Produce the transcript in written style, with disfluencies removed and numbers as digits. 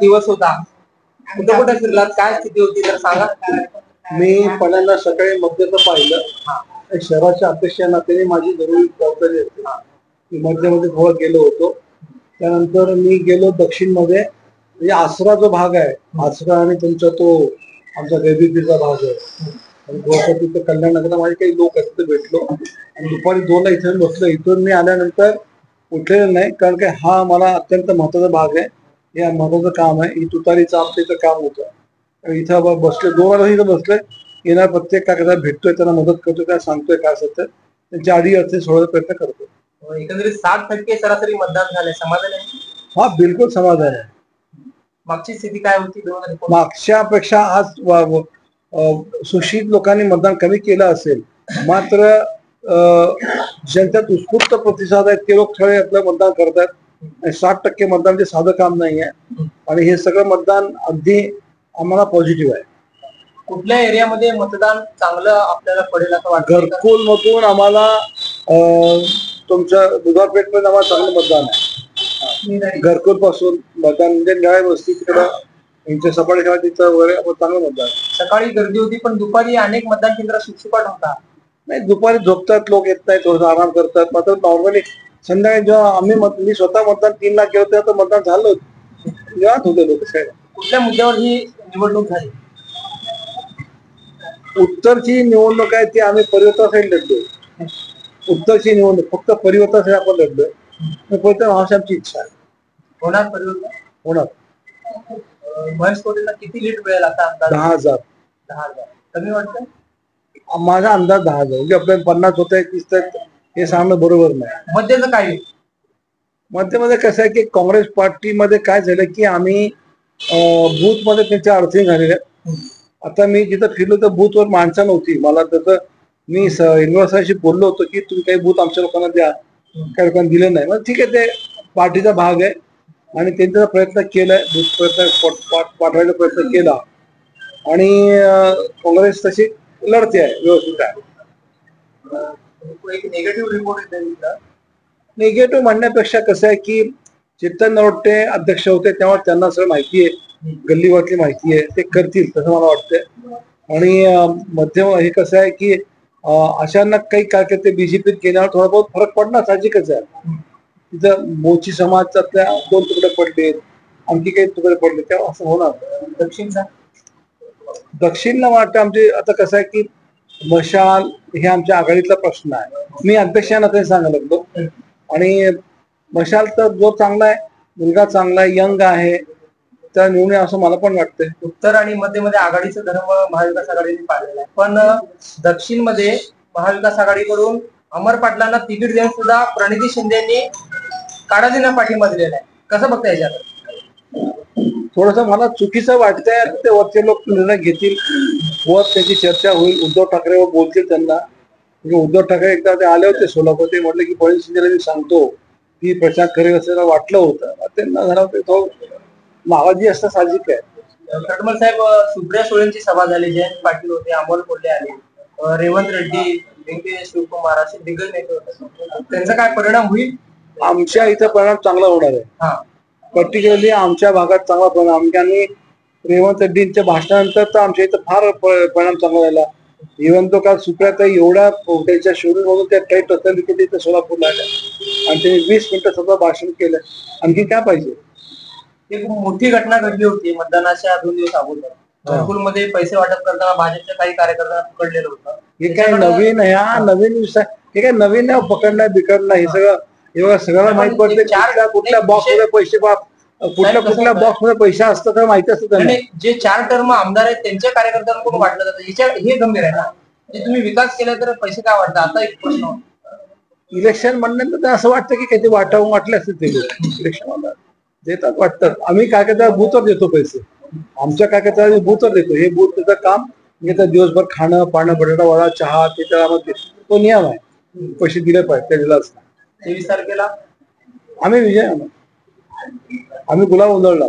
दिवस होता, कुठे कुठे फिरलात, काय स्थिती होती तर सांगा. मी पहिल्यांदा सकाळी मध्यचं पाहिलं. शहराच्या अध्यक्ष या नात्याने माझी जरुरी जबाबदारी असते. मी मध्यमध्ये थोडं गेलो होतो. त्यानंतर मी गेलो दक्षिण मध्ये, म्हणजे आसरा जो भाग आहे, आसरा आणि तुमचा तो आमचा देवीचा भाग आहे. आणि थोडासा तिथे कल्याण नगरला माझे काही लोक आहेत, तिथे भेटलो आणि दुपारी 2ला इथून बसलो. इथून मी आल्यानंतर उठलेलं नाही, कारण की हा मला अत्यंत महत्वाचा भाग आहे. हे महत्वाचं काम आहे. ही तुतारीचं आमचं इथं काम होतं. इथं बसले 2 वाजता इथं बसलोय. येणार प्रत्येक कागदाला भेटतोय, त्यांना मदत करतोय, काय सांगतोय काय असेल तर त्यांच्या आडी अडचणी सोडवायचा प्रयत्न करतो. एकंदरीत 60% सरासरी मतदान झालंय, समाधान आहे? हा, बिलकुल समाधान आहे. मागची स्थिती काय होती? मागच्यापेक्षा आज सुशिक्षित लोकांनी मतदान कमी केलं असेल, मात्र ज्यांच्यात उत्स्फूर्त प्रतिसाद आहे ते लोक खरे आपलं मतदान करतात. 60% मतदान ते साधं काम नाही आहे आणि हे सगळं मतदान अगदी आम्हाला पॉझिटिव्ह आहे. कुठल्या एरियामध्ये मतदान चांगलं आपल्याला पडेल असं वाटतं? घरकुल मधून आम्हाला तुमच्या दुधारपेठ पर्यंत आम्हाला चांगलं मतदान आहे. घरकुल पासून मतदान म्हणजे न्याय वस्ती तिकडं यांच्या सपाटी शाळा तिथं वगैरे आपण चांगलं मतदान. सकाळी गर्दी होती, पण दुपारी अनेक मतदान केंद्र शुकशुकाट होता. नाही, दुपारी झोपतात लोक, येत नाही, थोडंसं आराम करतात. मात्र नॉर्मली संध्याकाळी जेव्हा मी स्वतः मतदान 3 लाख केलं तेव्हा मतदान झालं होतं, निवांत होते लोक. कुठल्या मुद्द्यावर ही निवडणूक झाली? उत्तरची निवडणूक आहे ती आम्ही परिवर्तनासाठी लढलोय. उत्तरची निवडणूक फक्त परिवर्तनासाठी आपण लढलोय. परिवर्तन व्हावं आमची इच्छा आहे. होणार परिवर्तन? होणार. महेश कोटेला किती लीड मिळेल आता अंदाज? 10,000. 10,000 कमी वाटतं? माझा अंदाज 10,000. म्हणजे आपल्याला 50 होत आहे, 30 हे सांगणं बरोबर नाही. मध्येचं काय? मध्यमध्ये कसं आहे की काँग्रेस पार्टीमध्ये काय झालं की आम्ही बूथ मध्ये त्यांच्या अडचणी झालेल्या. आता मी जिथं फिरलो तर बूथवर माणसं नव्हती. मला तसं मी युनिव्हर्सिटीशी बोललो होतो की तुम्ही काही बूथ आमच्या लोकांना द्या, काही लोकांना दिलं नाही. मग ठीक आहे, ते पार्टीचा भाग आहे आणि त्यांचा प्रयत्न केलाय, बूथ प्रयत्न पाठवायचा प्रयत्न केला आणि काँग्रेस तशी लढते आहे, व्यवस्थित आहे. एक निगेटिव्ह रिपोर्ट आहे. निगेटिव्ह म्हणण्यापेक्षा कसं आहे की चेतन नरोटे अध्यक्ष होते तेव्हा त्यांना सगळं माहिती आहे, गल्लीवातली माहिती आहे, ते करतील तसं मला वाटतंय. आणि मध्यम हे कसं आहे की अचानक काही कार्यकर्ते बीजेपीत गेल्यावर थोडा बहुत फरक पडणार साहजिकच आहे. तिथं मोची समाजातल्या 2 तुकडे पडलेत, आणखी काही तुकडे पडले, तेव्हा असं होणार. दक्षिणला वाटतं आमचे आता कसं आहे की मशाल हे आमच्या आघाडीतला प्रश्न आहे. मी अध्यक्षांना ते सांगायला लागलो आणि मशाल तर जो चांगला आहे, मुलगा चांगला आहे, यंग आहे, त्या निवडून असं मला पण वाटतंय. उत्तर आणि मध्यमध्ये आघाडीचं धर्म महाविकास आघाडीने पाळलेला आहे, पण दक्षिण मध्ये महाविकास आघाडीकडून अमर पाटलांना तिकीट देऊन सुद्धा प्रणिती शिंदेनी काढा देण्यास पाठिंबा दिलेला आहे. कसं बघता याच्यात? थोडस मला चुकीचं वाटतंय. ते वरचे लोक निर्णय घेतील, वर त्याची चर्चा होईल, उद्धव ठाकरेवर बोलतील त्यांना. म्हणजे उद्धव ठाकरे एकदा ते आले होते सोलापूर, ते म्हटले की फडणवीस शिंदेला मी सांगतो की प्रचार करेल असं वाटलं होतं. त्यांना झालं तो नाराजी असणं साहजिक आहे. खटमल साहेब, सुप्रिया सुळेंची सभा झाली, जयंत पाटील होते, अमोल कोल्हे आले, रेवंत रेड्डी, व्यंकटेश शिवकुमार असे दिग्गज नेते होते. त्यांचा काय परिणाम होईल? आमच्या इथं परिणाम चांगला होणार आहे. पर्टिक्युलरली आमच्या भागात चांगला परिणाम. आणि रेवंत रेड्डींच्या भाषणानंतर तर आमच्या इथं फार परिणाम चांगला झाला. इव्हन तो काल सुप्रियाताई एवढ्या त्यांच्या शोरूम मधून त्या टाईट असताना की तिथे सोलापूरला आल्या आणि त्यांनी 20 मिनिटं सगळं भाषण केलं. आणखी काय पाहिजे? एक मोठी घटना घडली होती मतदानाच्या 2 दिवस अगोदर. घरकुलमध्ये पैसे वाटप करताना भाजपच्या काही कार्यकर्त्यांना पकडलेलं होतं. हे काय नवीन आहे? हा नवीन विषय. हे काय नवीन आहे? पकडणार बिकडणार हे सगळं एवढं सगळ्याला माहित पडते. कुठल्या बॉक्स मध्ये पैसे, कुठल्या बॉक्स मध्ये पैसे असतात तर माहिती असतं त्यांना. जे 4 टर्म आमदार आहेत त्यांच्या कार्यकर्त्यांकडून वाटलं जातं, हे गंभीर आहे ना. म्हणजे तुम्ही विकास केला तर पैसे काय वाटतं? आता एक प्रश्न, इलेक्शन म्हणण्यानंतर असं वाटतं की काही वाटले असतील ते लोक इलेक्शन देतात, वाटतात. आम्ही काय करता बूथवर देतो पैसे, आमच्या काय करता बूथवर देतो. हे बूथ त्याचं काम घेतात, दिवसभर खाणं पाणं, बटाटा वडा, चहा, ते तो नियम आहे. पैसे दिले पाहिजे, त्या दिलाच नाही. 23 तारखेला आम्ही विजय, आम्ही गुलाब उधळला.